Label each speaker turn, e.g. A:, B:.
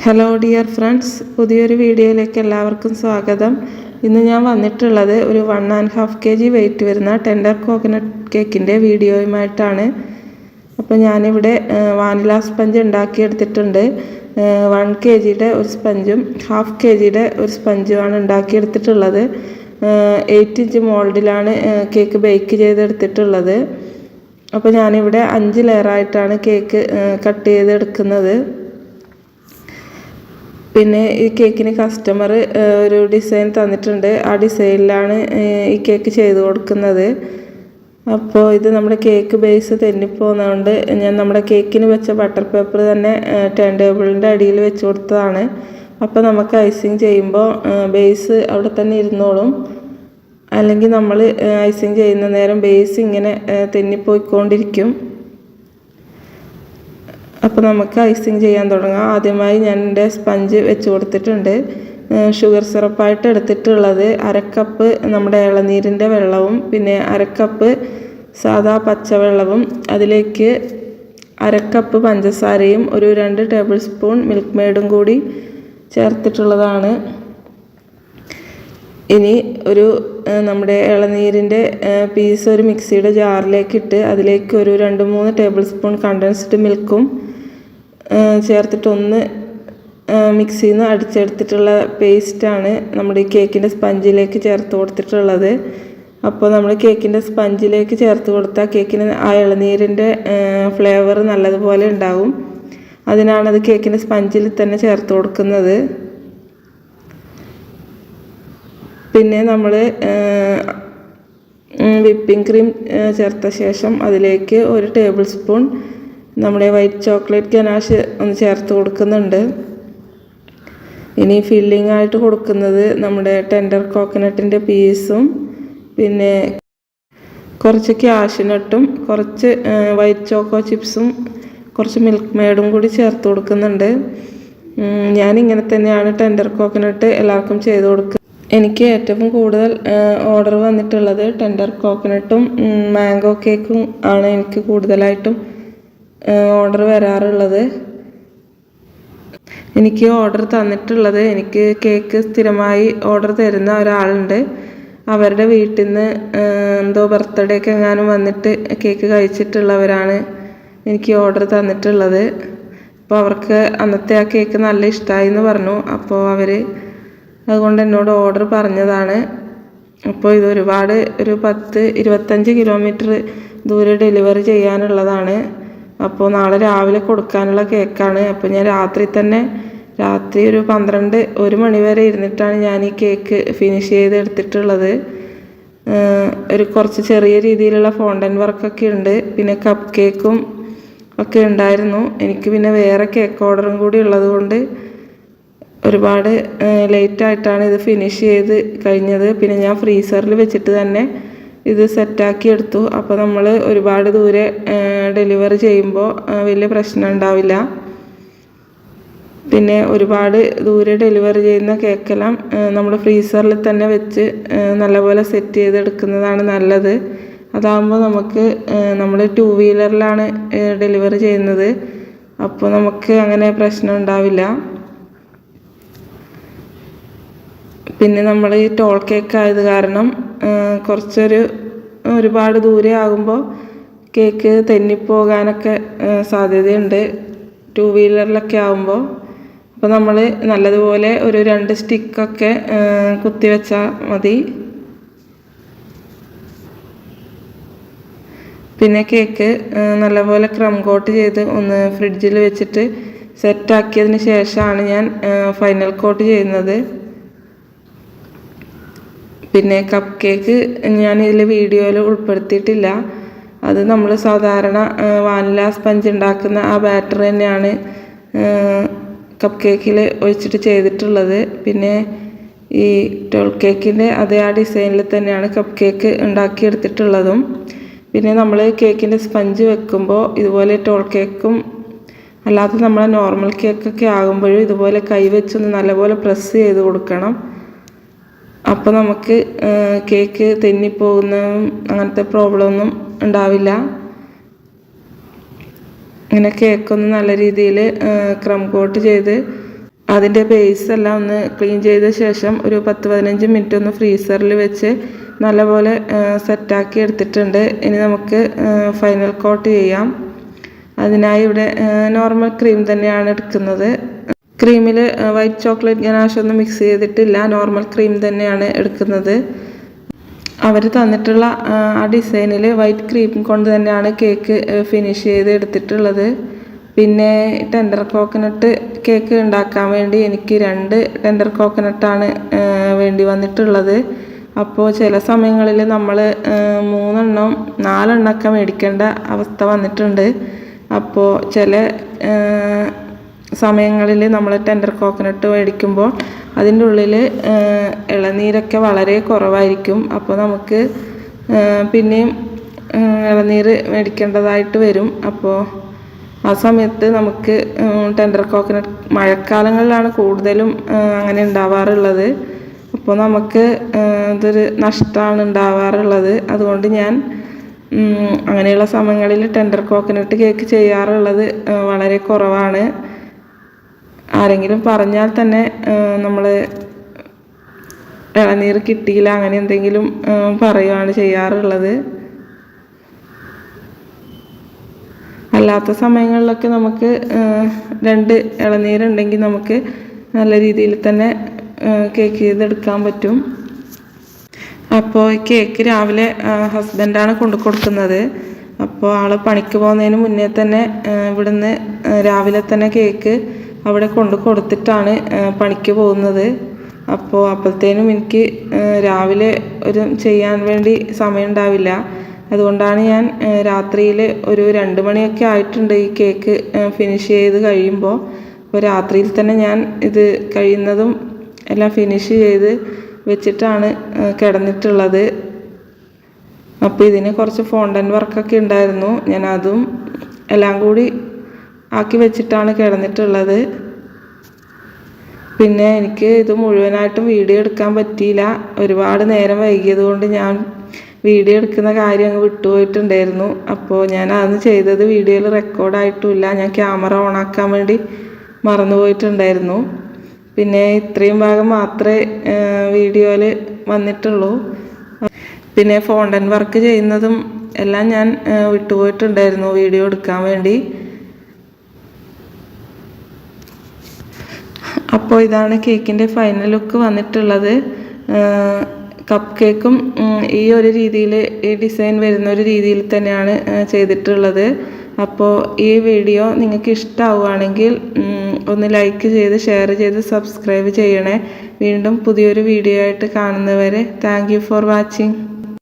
A: Hello dear friends, പുതിയൊരു വീഡിയോയിലേക്ക് എല്ലാവർക്കും സ്വാഗതം. ഇന്ന് ഞാൻ വന്നിട്ടുള്ളത് ഒരു 1.5 kg വെയിറ്റ് വരുന്ന ടെൻഡർ കോക്കനട്ട് കേക്കിൻ്റെ വീഡിയോയുമായിട്ടാണ്. അപ്പോൾ ഞാനിവിടെ വാനില സ്പഞ്ച് ഉണ്ടാക്കിയെടുത്തിട്ടുണ്ട്. 1 kgയുടെ ഒരു സ്പഞ്ചും 1/2 kgയുടെ ഒരു സ്പഞ്ചുമാണ് ഉണ്ടാക്കിയെടുത്തിട്ടുള്ളത്. 8 ഇഞ്ച് മോൾഡിലാണ് കേക്ക് ബേക്ക് ചെയ്തെടുത്തിട്ടുള്ളത്. അപ്പോൾ ഞാനിവിടെ 5 ലെയറായിട്ടാണ് കേക്ക് കട്ട് ചെയ്തെടുക്കുന്നത്. പിന്നെ ഈ കേക്കിന് കസ്റ്റമർ ഒരു ഡിസൈൻ തന്നിട്ടുണ്ട്. ആ ഡിസൈനിലാണ് ഈ കേക്ക് ചെയ്ത് കൊടുക്കുന്നത്. അപ്പോൾ ഇത് നമ്മുടെ കേക്ക് ബേസ് തെന്നിപ്പോകുന്നതുകൊണ്ട് ഞാൻ നമ്മുടെ കേക്കിന് വെച്ച ബട്ടർ പേപ്പർ തന്നെ ടേൺ ടേബിളിൻ്റെ അടിയിൽ വെച്ച് കൊടുത്തതാണ്. അപ്പോൾ നമുക്ക് ഐസിങ് ചെയ്യുമ്പോൾ ബേസ് അവിടെ തന്നെ ഇരുന്നോളും. അല്ലെങ്കിൽ നമ്മൾ ഐസിങ് ചെയ്യുന്ന നേരം ബേസ് ഇങ്ങനെ തെന്നിപ്പോയിക്കൊണ്ടിരിക്കും. അപ്പോൾ നമുക്ക് ഐസിങ് ചെയ്യാൻ തുടങ്ങാം. ആദ്യമായി ഞാൻ എൻ്റെ സ്പഞ്ച് വെച്ച് കൊടുത്തിട്ടുണ്ട്. ഷുഗർ സിറപ്പായിട്ട് എടുത്തിട്ടുള്ളത് 1/2 കപ്പ് നമ്മുടെ ഇളനീരിൻ്റെ വെള്ളവും പിന്നെ 1/2 കപ്പ് സാദാ പച്ചവെള്ളവും അതിലേക്ക് 1/2 കപ്പ് പഞ്ചസാരയും ഒരു 2 ടേബിൾ സ്പൂൺ മിൽക്ക് മെയ്ഡും കൂടി ചേർത്തിട്ടുള്ളതാണ്. ഇനി ഒരു നമ്മുടെ ഇളനീരിൻ്റെ പീസ് ഒരു മിക്സിയുടെ ജാറിലേക്ക് ഇട്ട് അതിലേക്ക് ഒരു 2-3 ടേബിൾ സ്പൂൺ കണ്ടൻസ്ഡ് മിൽക്കും ചേർത്തിട്ട് ഒന്ന് മിക്സിയിൽ നിന്ന് അടിച്ചെടുത്തിട്ടുള്ള പേസ്റ്റാണ് നമ്മുടെ ഈ കേക്കിൻ്റെ സ്പഞ്ചിലേക്ക് ചേർത്ത് കൊടുത്തിട്ടുള്ളത്. അപ്പോൾ നമ്മൾ കേക്കിൻ്റെ സ്പഞ്ചിലേക്ക് ചേർത്ത് കൊടുത്താൽ കേക്കിന് ആ ഇളനീരിൻ്റെ ഫ്ലേവർ നല്ലതുപോലെ ഉണ്ടാകും. അതിനാണത് കേക്കിൻ്റെ സ്പഞ്ചിൽ തന്നെ ചേർത്ത് കൊടുക്കുന്നത്. പിന്നെ നമ്മൾ വിപ്പിംഗ് ക്രീം ചേർത്ത ശേഷം അതിലേക്ക് 1 ടേബിൾ സ്പൂൺ നമ്മുടെ വൈറ്റ് ചോക്ലേറ്റ് ഗനാഷ് ഒന്ന് ചേർത്ത് കൊടുക്കുന്നുണ്ട്. ഇനി ഫില്ലിംഗ് ആയിട്ട് കൊടുക്കുന്നത് നമ്മുടെ ടെൻഡർ കോക്കനട്ടിൻ്റെ പീസും പിന്നെ കുറച്ച് കാഷ്യൂനട്ടും കുറച്ച് വൈറ്റ് ചോക്കോ ചിപ്സും കുറച്ച് മിൽക്ക് മെയ്ഡും കൂടി ചേർത്ത് കൊടുക്കുന്നുണ്ട്. ഞാനിങ്ങനെ തന്നെയാണ് ടെൻഡർ കോക്കനട്ട് എല്ലാവർക്കും ചെയ്ത് കൊടുക്കുക. എനിക്ക് ഏറ്റവും കൂടുതൽ ഓർഡർ വന്നിട്ടുള്ളത് ടെൻഡർ കോക്കനട്ടും മാംഗോ കേക്കും ആണ് എനിക്ക് കൂടുതലായിട്ടും ഓർഡർ വരാറുള്ളത്. എനിക്ക് ഓർഡർ തന്നിട്ടുള്ളത്, എനിക്ക് കേക്ക് സ്ഥിരമായി ഓർഡർ തരുന്ന ഒരാളുണ്ട്. അവരുടെ വീട്ടിൽ നിന്ന് എന്തോ ബർത്ത്ഡേക്ക് എങ്ങാനും വന്നിട്ട് കേക്ക് കഴിച്ചിട്ടുള്ളവരാണ് എനിക്ക് ഓർഡർ തന്നിട്ടുള്ളത്. അപ്പോൾ അവർക്ക് അന്നത്തെ ആ കേക്ക് നല്ല ഇഷ്ടമായി എന്ന് പറഞ്ഞു. അപ്പോൾ അതുകൊണ്ട് എന്നോട് ഓർഡർ പറഞ്ഞതാണ്. അപ്പോൾ ഇത് ഒരു 10-25 കിലോമീറ്റർ ദൂരെ ഡെലിവറി ചെയ്യാനുള്ളതാണ്. അപ്പോൾ നാളെ രാവിലെ കൊടുക്കാനുള്ള കേക്കാണ്. അപ്പോൾ ഞാൻ രാത്രി ഒരു 12-1 മണി വരെ ഇരുന്നിട്ടാണ് ഞാൻ ഈ കേക്ക് ഫിനിഷ് ചെയ്തെടുത്തിട്ടുള്ളത്. കുറച്ച് ചെറിയ രീതിയിലുള്ള ഫോണ്ടൻ വർക്കൊക്കെ ഉണ്ട്. പിന്നെ കപ്പ് കേക്കും ഒക്കെ ഉണ്ടായിരുന്നു. എനിക്ക് പിന്നെ വേറെ കേക്ക് ഓർഡറും കൂടി ഉള്ളത് കൊണ്ട് ഒരുപാട് ലേറ്റായിട്ടാണ് ഇത് ഫിനിഷ് ചെയ്ത് കഴിഞ്ഞത്. പിന്നെ ഞാൻ ഫ്രീസറിൽ വെച്ചിട്ട് തന്നെ ഇത് സെറ്റാക്കി എടുത്തു. അപ്പോൾ നമ്മൾ ഒരുപാട് ദൂരെ ഡെലിവറി ചെയ്യുമ്പോൾ വലിയ പ്രശ്നം ഉണ്ടാവില്ല. പിന്നെ ഒരുപാട് ദൂരെ ഡെലിവറി ചെയ്യുന്ന കേക്കെല്ലാം നമ്മൾ ഫ്രീസറിൽ തന്നെ വെച്ച് നല്ലപോലെ സെറ്റ് ചെയ്തെടുക്കുന്നതാണ് നല്ലത്. അതാകുമ്പോൾ നമ്മൾ 2 വീലറിലാണ് ഡെലിവറി ചെയ്യുന്നത്. അപ്പോൾ നമുക്ക് അങ്ങനെ പ്രശ്നം ഉണ്ടാവില്ല. പിന്നെ നമ്മൾ ഈ ടോൾ കേക്ക് ആയത് കാരണം ഒരുപാട് ദൂരെ ആകുമ്പോൾ കേക്ക് തെന്നിപ്പോകാനൊക്കെ സാധ്യതയുണ്ട് 2 വീലറിലൊക്കെ ആകുമ്പോൾ. അപ്പോൾ നമ്മൾ നല്ലതുപോലെ ഒരു 2 സ്റ്റിക്കൊക്കെ കുത്തി വെച്ചാൽ മതി. പിന്നെ കേക്ക് നല്ലപോലെ ക്രം കോട്ട് ചെയ്ത് ഒന്ന് ഫ്രിഡ്ജിൽ വെച്ചിട്ട് സെറ്റാക്കിയതിന് ശേഷമാണ് ഞാൻ ഫൈനൽ കോട്ട് ചെയ്യുന്നത്. പിന്നെ കപ്പ് കേക്ക് ഞാൻ ഇതിൽ വീഡിയോയിൽ ഉൾപ്പെടുത്തിയിട്ടില്ല. അത് നമ്മൾ സാധാരണ വാനില സ്പഞ്ച് ഉണ്ടാക്കുന്ന ആ ബാറ്റർ തന്നെയാണ് കപ്പ് കേക്കിൽ ഒഴിച്ചിട്ട് ചെയ്തിട്ടുള്ളത്. പിന്നെ ഈ ടോൾ കേക്കിൻ്റെ അതേ ആ ഡിസൈനിൽ തന്നെയാണ് കപ്പ് കേക്ക് ഉണ്ടാക്കിയെടുത്തിട്ടുള്ളതും. പിന്നെ നമ്മൾ കേക്കിൻ്റെ സ്പഞ്ച് വെക്കുമ്പോൾ ഇതുപോലെ ടോൾ കേക്കും അല്ലാതെ നമ്മളെ നോർമൽ കേക്കൊക്കെ ആകുമ്പോഴും ഇതുപോലെ കൈ വെച്ചൊന്ന് നല്ലപോലെ പ്രസ് ചെയ്ത് കൊടുക്കണം. അപ്പോൾ നമുക്ക് കേക്ക് തെന്നിപ്പോകുന്നതും അങ്ങനത്തെ പ്രോബ്ലം ഒന്നും ഉണ്ടാവില്ല. ഇങ്ങനെ കേക്കൊന്ന് നല്ല രീതിയിൽ ക്രം കോട്ട് ചെയ്ത് അതിൻ്റെ ബേസ് എല്ലാം ഒന്ന് ക്ലീൻ ചെയ്ത ശേഷം ഒരു 10-15 മിനിറ്റ് ഒന്ന് ഫ്രീസറിൽ വെച്ച് നല്ലപോലെ സെറ്റാക്കി എടുത്തിട്ടുണ്ട്. ഇനി നമുക്ക് ഫൈനൽ കോട്ട് ചെയ്യാം. അതിനായി ഇവിടെ നോർമൽ ക്രീം തന്നെയാണ് എടുക്കുന്നത്. ക്രീമിൽ വൈറ്റ് ചോക്ലേറ്റ് ഗനാഷ് ഒന്നും മിക്സ് ചെയ്തിട്ടില്ല, നോർമൽ ക്രീം തന്നെയാണ് എടുക്കുന്നത്. അവർ തന്നിട്ടുള്ള ആ ഡിസൈനിൽ വൈറ്റ് ക്രീം കൊണ്ട് തന്നെയാണ് കേക്ക് ഫിനിഷ് ചെയ്ത് എടുത്തിട്ടുള്ളത്. പിന്നെ ടെൻഡർ കോക്കനട്ട് കേക്ക് ഉണ്ടാക്കാൻ വേണ്ടി എനിക്ക് 2 ടെൻഡർ കോക്കനട്ടാണ് വേണ്ടി വന്നിട്ടുള്ളത്. അപ്പോൾ ചില സമയങ്ങളിൽ നമ്മൾ 3 4 എണ്ണമൊക്കെ മേടിക്കേണ്ട അവസ്ഥ വന്നിട്ടുണ്ട്. അപ്പോൾ ചില സമയങ്ങളിൽ നമ്മൾ ടെൻഡർ കോക്കനട്ട് മേടിക്കുമ്പോൾ അതിൻ്റെ ഉള്ളിൽ ഇളനീരൊക്കെ വളരെ കുറവായിരിക്കും. അപ്പോൾ നമുക്ക് പിന്നെയും ഇളനീർ മേടിക്കേണ്ടതായിട്ട് വരും. അപ്പോൾ ആ സമയത്ത് നമുക്ക് ടെൻഡർ കോക്കനട്ട് മഴക്കാലങ്ങളിലാണ് കൂടുതലും അങ്ങനെ ഉണ്ടാവാറുള്ളത്. അപ്പോൾ നമുക്ക് ഇതൊരു നഷ്ടമാണ് ഉണ്ടാവാറുള്ളത്. അതുകൊണ്ട് ഞാൻ അങ്ങനെയുള്ള സമയങ്ങളിൽ ടെൻഡർ കോക്കനട്ട് കേക്ക് ചെയ്യാറുള്ളത് വളരെ കുറവാണ്. ആരെങ്കിലും പറഞ്ഞാൽ തന്നെ നമ്മൾ ഇളനീർ കിട്ടിയില്ല അങ്ങനെ എന്തെങ്കിലും പറയുകയാണ് ചെയ്യാറുള്ളത്. അല്ലാത്ത സമയങ്ങളിലൊക്കെ നമുക്ക് 2 ഇളനീരുണ്ടെങ്കിൽ നമുക്ക് നല്ല രീതിയിൽ തന്നെ കേക്ക് ചെയ്തെടുക്കാൻ പറ്റും. അപ്പോൾ ഈ കേക്ക് രാവിലെ ഹസ്ബൻഡാണ് കൊണ്ടു കൊടുക്കുന്നത്. അപ്പോൾ ആൾ പണിക്ക് പോകുന്നതിന് മുന്നേ തന്നെ ഇവിടുന്ന് രാവിലെ തന്നെ കേക്ക് അവിടെ കൊണ്ടു കൊടുത്തിട്ടാണ് പണിക്ക് പോകുന്നത്. അപ്പോൾ അപ്പോഴത്തേനും എനിക്ക് രാവിലെ ചെയ്യാൻ വേണ്ടി സമയം ഉണ്ടാവില്ല. അതുകൊണ്ടാണ് ഞാൻ രാത്രിയിൽ ഒരു 2 മണിയൊക്കെ ആയിട്ടുണ്ട് ഈ കേക്ക് ഫിനിഷ് ചെയ്ത് കഴിയുമ്പോൾ. അപ്പോൾ രാത്രിയിൽ തന്നെ ഞാൻ ഇത് കഴിയുന്നതും എല്ലാം ഫിനിഷ് ചെയ്ത് വെച്ചിട്ടാണ് കിടന്നിട്ടുള്ളത്. അപ്പോൾ ഇതിന് കുറച്ച് ഫോണ്ടൻ വർക്കൊക്കെ ഉണ്ടായിരുന്നു, ഞാൻ അതും എല്ലാം കൂടി ആക്കി വെച്ചിട്ടാണ് കിടന്നിട്ടുള്ളത്. പിന്നെ എനിക്ക് ഇത് മുഴുവനായിട്ടും വീഡിയോ എടുക്കാൻ പറ്റിയില്ല. ഒരുപാട് നേരം വൈകിയത് കൊണ്ട് ഞാൻ വീഡിയോ എടുക്കുന്ന കാര്യം അങ്ങ് വിട്ടുപോയിട്ടുണ്ടായിരുന്നു. അപ്പോൾ ഞാൻ അതൊന്നും ചെയ്തത് വീഡിയോയിൽ റെക്കോർഡായിട്ടുമില്ല. ഞാൻ ക്യാമറ ഓണാക്കാൻ വേണ്ടി മറന്നുപോയിട്ടുണ്ടായിരുന്നു. പിന്നെ ഇത്രയും ഭാഗം മാത്രമേ വീഡിയോയിൽ വന്നിട്ടുള്ളൂ. പിന്നെ ഫോണ്ടൻ വർക്ക് ചെയ്യുന്നതും എല്ലാം ഞാൻ വിട്ടുപോയിട്ടുണ്ടായിരുന്നു വീഡിയോ എടുക്കാൻ വേണ്ടി. അപ്പോൾ ഇതാണ് കേക്കിൻ്റെ ഫൈനൽ ലുക്ക് വന്നിട്ടുള്ളത്. കപ്പ് കേക്കും ഈ ഒരു രീതിയിൽ ഈ ഡിസൈൻ വരുന്ന ഒരു രീതിയിൽ തന്നെയാണ് ചെയ്തിട്ടുള്ളത്. അപ്പോൾ ഈ വീഡിയോ നിങ്ങൾക്ക് ഇഷ്ടമാവുകയാണെങ്കിൽ ഒന്ന് ലൈക്ക് ചെയ്ത് ഷെയർ ചെയ്ത് സബ്സ്ക്രൈബ് ചെയ്യണേ. വീണ്ടും പുതിയൊരു വീഡിയോ ആയിട്ട് കാണുന്നവരെ താങ്ക് യു ഫോർ വാച്ചിങ്.